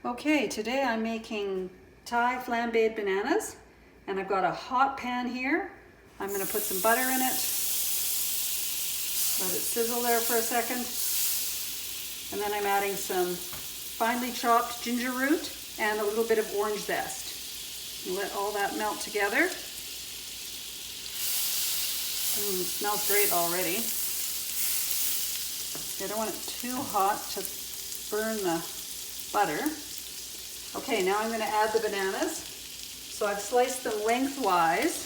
Okay, today I'm making Thai Flambeed Bananas, and I've got a hot pan here. I'm going to put some butter in it, let it sizzle there for a second, and then I'm adding some finely chopped ginger root and a little bit of orange zest. Let all that melt together. It smells great already. I don't want it too hot to burn the butter. Okay, now I'm going to add the bananas. So I've sliced them lengthwise,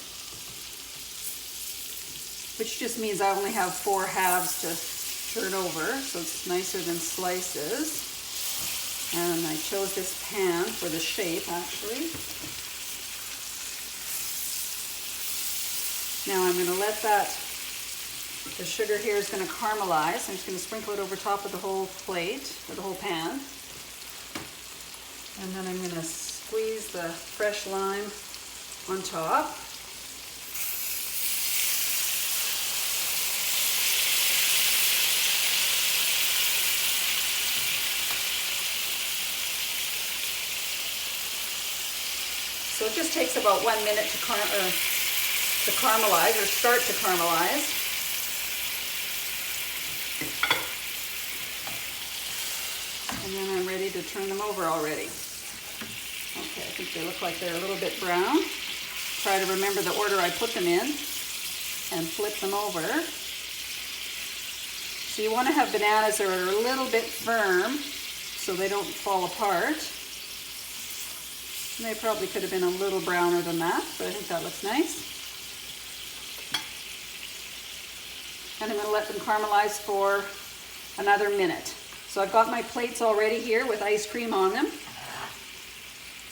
which just means I only have 4 halves to turn over, so it's nicer than slices. And I chose this pan for the shape, actually. Now I'm going to let the sugar here is going to caramelize. I'm just going to sprinkle it over top of the whole plate, or the whole pan. And then I'm going to squeeze the fresh lime on top. So it just takes about 1 minute to caramelize, or start to caramelize. And then I'm ready to turn them over already. Okay, I think they look like they're a little bit brown. Try to remember the order I put them in and flip them over. So you want to have bananas that are a little bit firm so they don't fall apart. And they probably could have been a little browner than that, but I think that looks nice. And I'm going to let them caramelize for another minute. So I've got my plates already here with ice cream on them.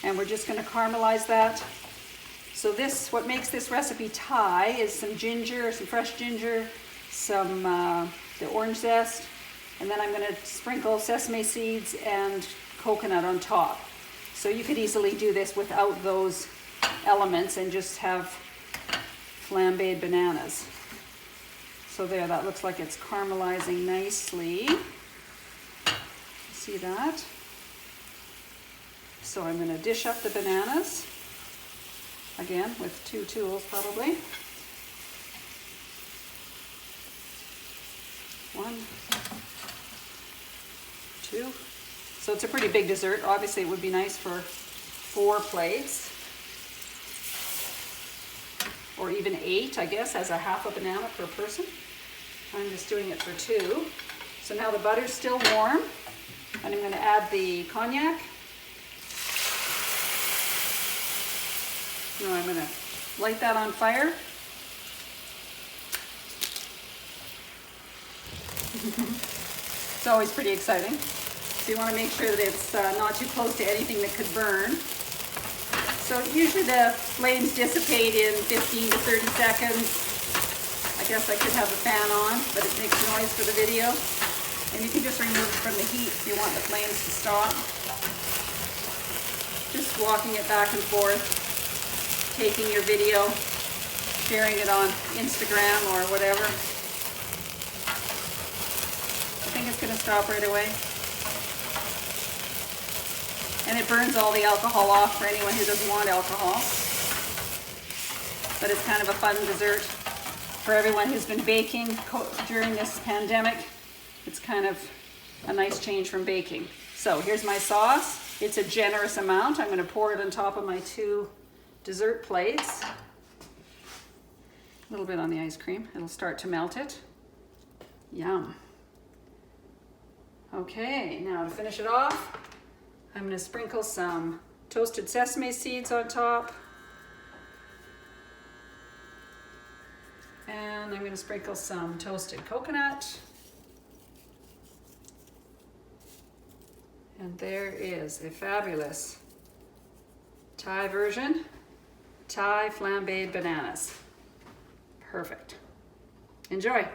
And we're just going to caramelize that. So what makes this recipe Thai is some ginger, some fresh ginger, some the orange zest, and then I'm going to sprinkle sesame seeds and coconut on top. So you could easily do this without those elements and just have flambéed bananas. So there, that looks like it's caramelizing nicely. See that? So I'm going to dish up the bananas, again with 2 tools probably. 1, 2. So it's a pretty big dessert. Obviously it would be nice for 4 plates, or even 8, I guess, as a half a banana per person. I'm just doing it for 2. So now the butter's still warm, and I'm going to add the cognac. Now I'm going to light that on fire. It's always pretty exciting. So you want to make sure that it's not too close to anything that could burn. So usually the flames dissipate in 15 to 30 seconds. I guess I could have the fan on, but it makes noise for the video. And you can just remove it from the heat if you want the flames to stop. Just walking it back and forth, taking your video, sharing it on Instagram or whatever. I think it's going to stop right away. And it burns all the alcohol off for anyone who doesn't want alcohol. But it's kind of a fun dessert for everyone who's been baking during this pandemic. It's kind of a nice change from baking. So here's my sauce. It's a generous amount. I'm going to pour it on top of my 2 dessert plates. A little bit on the ice cream. It'll start to melt it. Yum. Okay, now to finish it off, I'm going to sprinkle some toasted sesame seeds on top. And I'm going to sprinkle some toasted coconut. And there is a fabulous Thai version, Thai Flambeed Bananas. Perfect. Enjoy.